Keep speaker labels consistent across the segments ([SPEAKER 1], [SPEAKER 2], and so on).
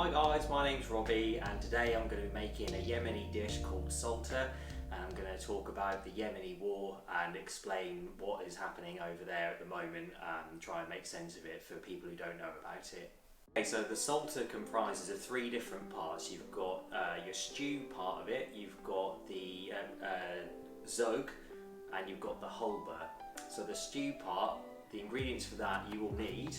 [SPEAKER 1] Hi guys, my name's Robbie and today I'm going to be making a Yemeni dish called Saltah, and I'm going to talk about the Yemeni war and explain what is happening over there at the moment and try and make sense of it for people who don't know about it. Okay, so the Saltah comprises of three different parts. You've got your stew part of it, you've got the Zhug, and you've got the Hulbah. So the stew part, the ingredients for that you will need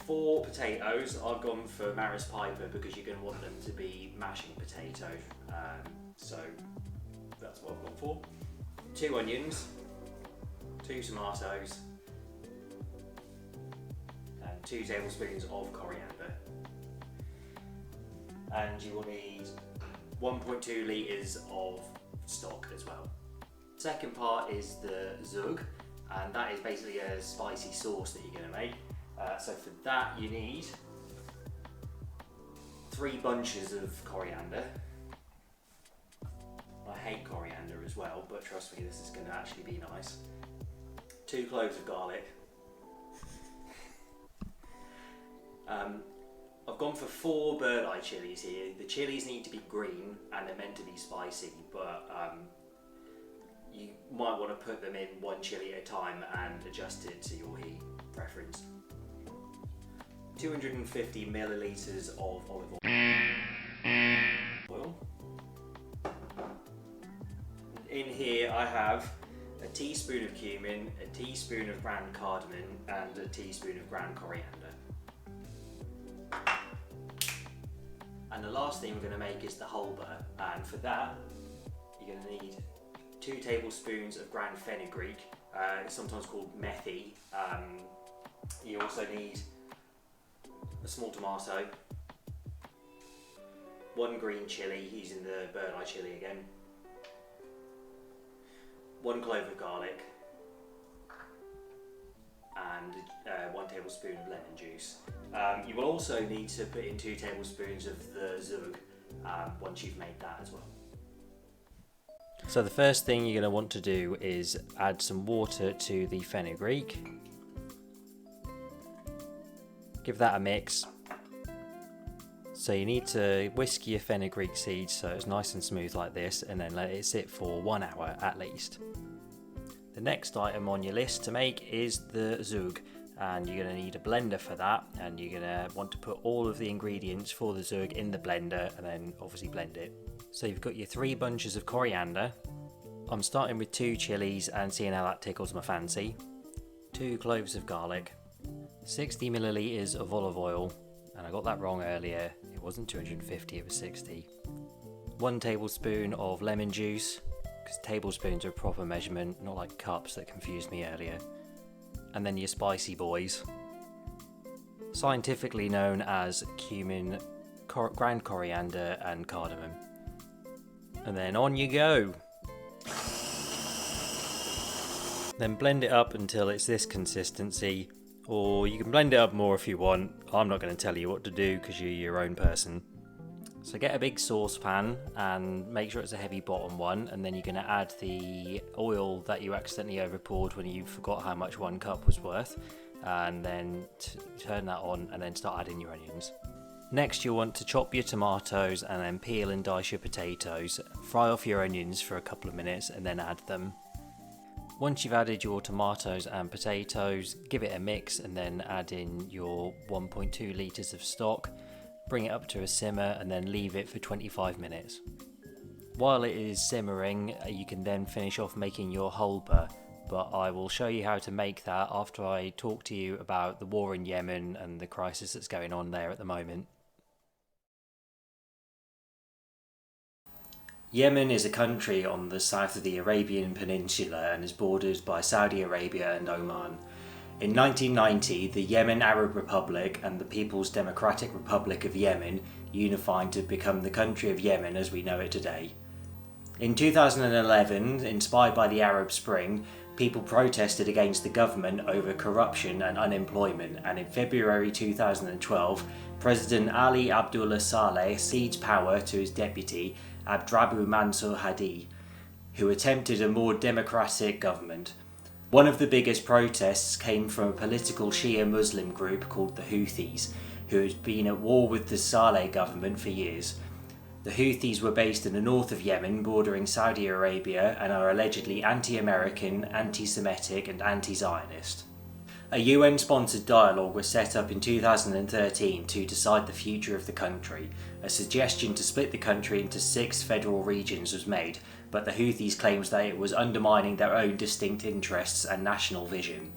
[SPEAKER 1] 4 potatoes. I've gone for Maris Piper because you're going to want them to be mashing potato, so that's what I've gone for. 2 onions, 2 tomatoes, and 2 tablespoons of coriander. And you will need 1.2 litres of stock as well. Second part is the Zhug, and that is basically a spicy sauce that you're going to make. So for that you need 3 bunches of coriander. I hate coriander as well, but trust me, this is going to actually be nice. 2 cloves of garlic. I've gone for 4 bird eye chilies here. The chilies need to be green and they're meant to be spicy, but you might want to put them in 1 chili at a time and adjust it to your heat preference. 250 millilitres of olive oil. In here I have a teaspoon of cumin, a teaspoon of ground cardamom and a teaspoon of ground coriander. And the last thing we're going to make is the Hulbah, and for that you're going to need 2 tablespoons of ground fenugreek, it's sometimes called methi. You also need a small tomato, 1 green chilli, using the bird eye chilli again, 1 clove of garlic, and 1 tablespoon of lemon juice. You will also need to put in 2 tablespoons of the Zhug once you've made that as well. So the first thing you're going to want to do is add some water to the fenugreek. Give that a mix. So you need to whisk your fenugreek seeds so it's nice and smooth like this, and then let it sit for 1 hour at least. The next item on your list to make is the Zhug, and you're going to need a blender for that, and you're going to want to put all of the ingredients for the Zhug in the blender and then obviously blend it. So you've got your 3 bunches of coriander. I'm starting with 2 chilies and seeing how that tickles my fancy. 2 cloves of garlic. 60 millilitres of olive oil, and I got that wrong earlier, it wasn't 250, it was 60. 1 tablespoon of lemon juice, because tablespoons are a proper measurement, not like cups that confused me earlier. And then your spicy boys, scientifically known as cumin, ground coriander and cardamom. And then on you go! Then blend it up until it's this consistency. Or you can blend it up more if you want. I'm not going to tell you what to do because you're your own person. So get a big saucepan and make sure it's a heavy bottom one, and then you're going to add the oil that you accidentally overpoured when you forgot how much 1 cup was worth, and then turn that on and then start adding your onions. Next you'll want to chop your tomatoes and then peel and dice your potatoes. Fry off your onions for a couple of minutes and then add them. Once you've added your tomatoes and potatoes, give it a mix and then add in your 1.2 litres of stock, bring it up to a simmer and then leave it for 25 minutes. While it is simmering, you can then finish off making your Hulbah, but I will show you how to make that after I talk to you about the war in Yemen and the crisis that's going on there at the moment. Yemen is a country on the south of the Arabian Peninsula and is bordered by Saudi Arabia and Oman. In 1990, the Yemen Arab Republic and the People's Democratic Republic of Yemen unified to become the country of Yemen as we know it today. In 2011, inspired by the Arab Spring, people protested against the government over corruption and unemployment, and in February 2012, President Ali Abdullah Saleh ceded power to his deputy, Abdrabbu Mansur Hadi, who attempted a more democratic government. One of the biggest protests came from a political Shia Muslim group called the Houthis, who had been at war with the Saleh government for years. The Houthis were based in the north of Yemen, bordering Saudi Arabia, and are allegedly anti-American, anti-Semitic and anti-Zionist. A UN-sponsored dialogue was set up in 2013 to decide the future of the country. A suggestion to split the country into 6 federal regions was made, but the Houthis claimed that it was undermining their own distinct interests and national vision.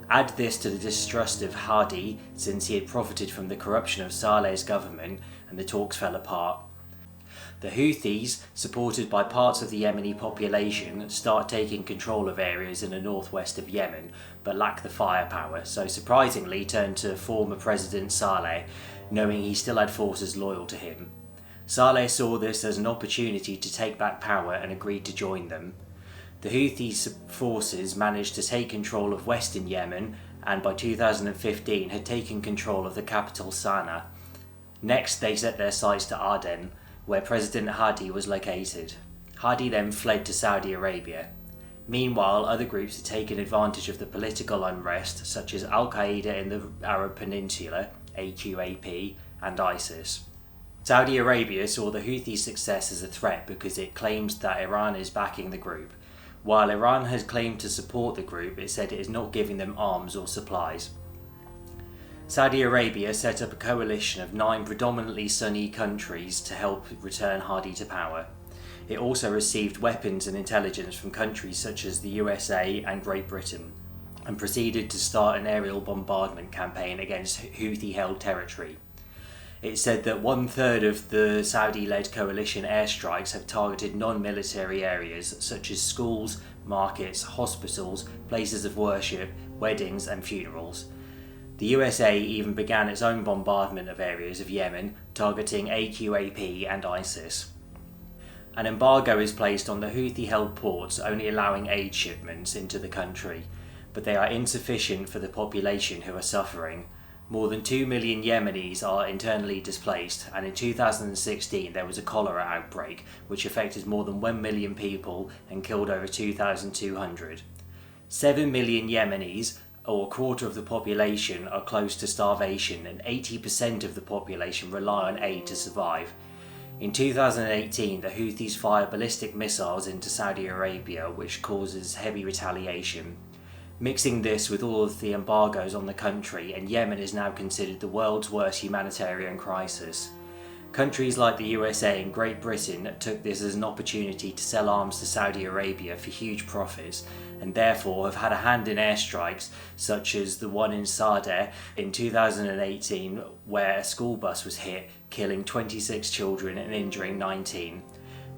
[SPEAKER 1] Add this to the distrust of Hadi, since he had profited from the corruption of Saleh's government, and the talks fell apart. The Houthis, supported by parts of the Yemeni population, start taking control of areas in the northwest of Yemen, but lack the firepower, so surprisingly turned to former President Saleh, knowing he still had forces loyal to him. Saleh saw this as an opportunity to take back power and agreed to join them. The Houthi forces managed to take control of western Yemen, and by 2015 had taken control of the capital Sana'a. Next, they set their sights to Aden, where President Hadi was located. Hadi then fled to Saudi Arabia. Meanwhile, other groups had taken advantage of the political unrest, such as Al-Qaeda in the Arab Peninsula, AQAP, and ISIS. Saudi Arabia saw the Houthi success as a threat because it claims that Iran is backing the group. While Iran has claimed to support the group, it said it is not giving them arms or supplies. Saudi Arabia set up a coalition of 9 predominantly Sunni countries to help return Hadi to power. It also received weapons and intelligence from countries such as the USA and Great Britain, and proceeded to start an aerial bombardment campaign against Houthi-held territory. It said that 1/3 of the Saudi-led coalition airstrikes have targeted non-military areas such as schools, markets, hospitals, places of worship, weddings and funerals. The USA even began its own bombardment of areas of Yemen, targeting AQAP and ISIS. An embargo is placed on the Houthi-held ports, only allowing aid shipments into the country, but they are insufficient for the population who are suffering. More than 2 million Yemenis are internally displaced, and in 2016 there was a cholera outbreak which affected more than 1 million people and killed over 2,200. 7 million Yemenis, or a quarter of the population, are close to starvation, and 80% of the population rely on aid to survive. In 2018, the Houthis fire ballistic missiles into Saudi Arabia, which causes heavy retaliation. Mixing this with all of the embargoes on the country, and Yemen is now considered the world's worst humanitarian crisis. Countries like the USA and Great Britain took this as an opportunity to sell arms to Saudi Arabia for huge profits, and therefore have had a hand in airstrikes such as the one in Saltah in 2018, where a school bus was hit, killing 26 children and injuring 19.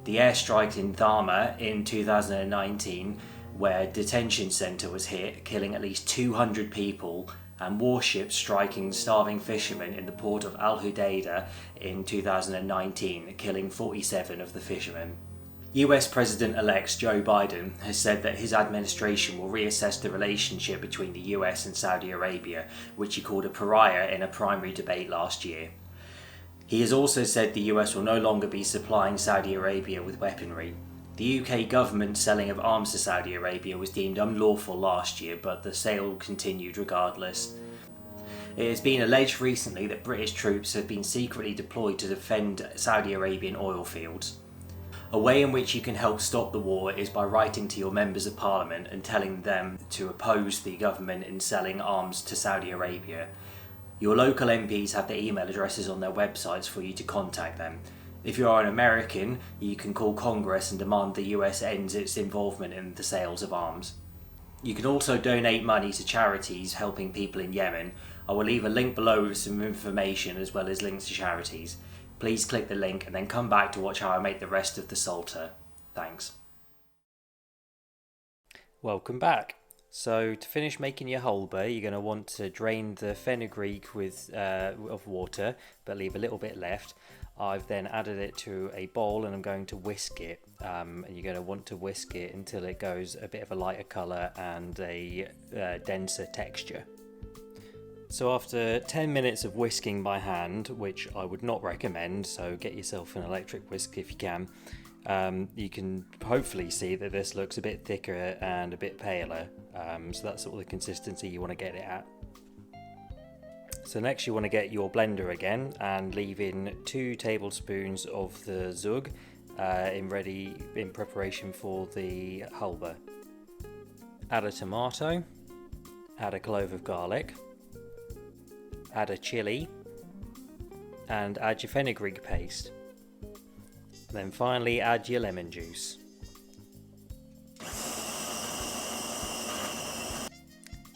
[SPEAKER 1] The airstrike in Dhama in 2019, where a detention centre was hit, killing at least 200 people, and warships striking starving fishermen in the port of Al Hudaydah in 2019, killing 47 of the fishermen. US President-elect Joe Biden has said that his administration will reassess the relationship between the US and Saudi Arabia, which he called a pariah in a primary debate last year. He has also said the US will no longer be supplying Saudi Arabia with weaponry. The UK government's selling of arms to Saudi Arabia was deemed unlawful last year, but the sale continued regardless. It has been alleged recently that British troops have been secretly deployed to defend Saudi Arabian oil fields. A way in which you can help stop the war is by writing to your members of parliament and telling them to oppose the government in selling arms to Saudi Arabia. Your local MPs have their email addresses on their websites for you to contact them. If you are an American, you can call Congress and demand the US ends its involvement in the sales of arms. You can also donate money to charities helping people in Yemen. I will leave a link below with some information as well as links to charities. Please click the link and then come back to watch how I make the rest of the Saltah. Thanks. Welcome back. So to finish making your Hulbah, you're going to want to drain the fenugreek of water, but leave a little bit left. I've then added it to a bowl and I'm going to whisk it. And you're going to want to whisk it until it goes a bit of a lighter colour and a denser texture. So after 10 minutes of whisking by hand, which I would not recommend, so get yourself an electric whisk if you can, you can hopefully see that this looks a bit thicker and a bit paler. So that's sort of the consistency you want to get it at. So next you want to get your blender again and leave in 2 tablespoons of the Zhug in preparation for the Hulbah. Add a tomato, add a clove of garlic, add a chilli, and add your fenugreek paste. Then finally add your lemon juice.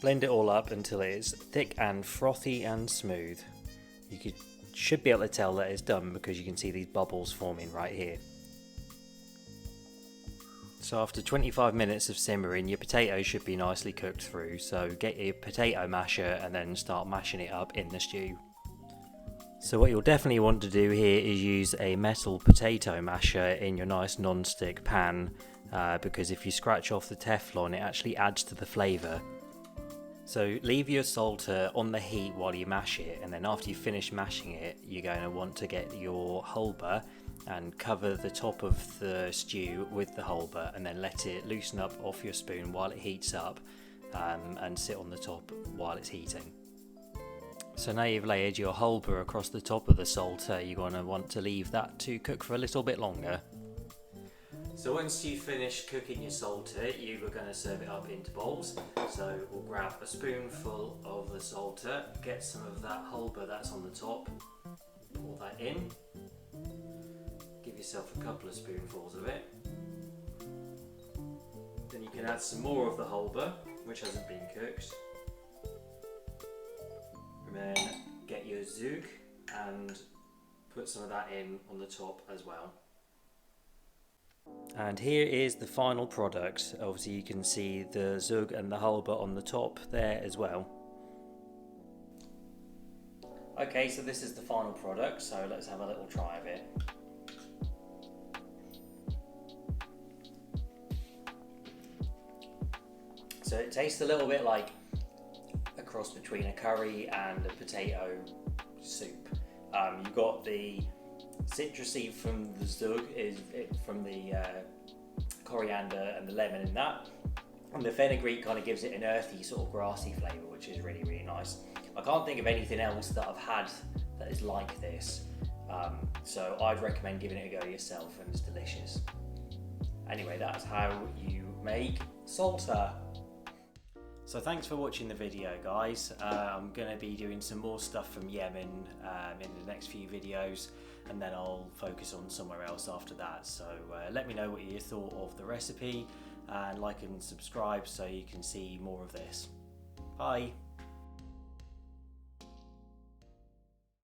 [SPEAKER 1] Blend it all up until it is thick and frothy and smooth. You should be able to tell that it's done because you can see these bubbles forming right here. So after 25 minutes of simmering, your potatoes should be nicely cooked through, so get your potato masher and then start mashing it up in the stew. So what you'll definitely want to do here is use a metal potato masher in your nice non-stick pan, because if you scratch off the Teflon it actually adds to the flavour. So leave your saltah on the heat while you mash it, and then after you finish mashing it you're going to want to get your Hulbah and cover the top of the stew with the Hulbah and then let it loosen up off your spoon while it heats up, and sit on the top while it's heating. So now you've layered your Hulbah across the top of the saltah, you're going to want to leave that to cook for a little bit longer. So once you finish cooking your saltah, you are going to serve it up into bowls. So we'll grab a spoonful of the saltah, get some of that Hulbah that's on the top, pour that in, give yourself a couple of spoonfuls of it. Then you can add some more of the Hulbah, which hasn't been cooked. And then get your Zhug and put some of that in on the top as well. And here is the final product. Obviously you can see the Zhug and the Hulbah on the top there as well. Okay, so this is the final product, so let's have a little try of it. So it tastes a little bit like a cross between a curry and a potato soup. You've got the citrusy from the Zhug, from the coriander and the lemon in that, and the fenugreek kind of gives it an earthy sort of grassy flavour, which is really, really nice. I can't think of anything else that I've had that is like this, so I'd recommend giving it a go yourself, and it's delicious. Anyway, that's how you make saltah. So thanks for watching the video, guys. I'm going to be doing some more stuff from Yemen in the next few videos, and then I'll focus on somewhere else after that. So let me know what you thought of the recipe, and like and subscribe so you can see more of this. Bye!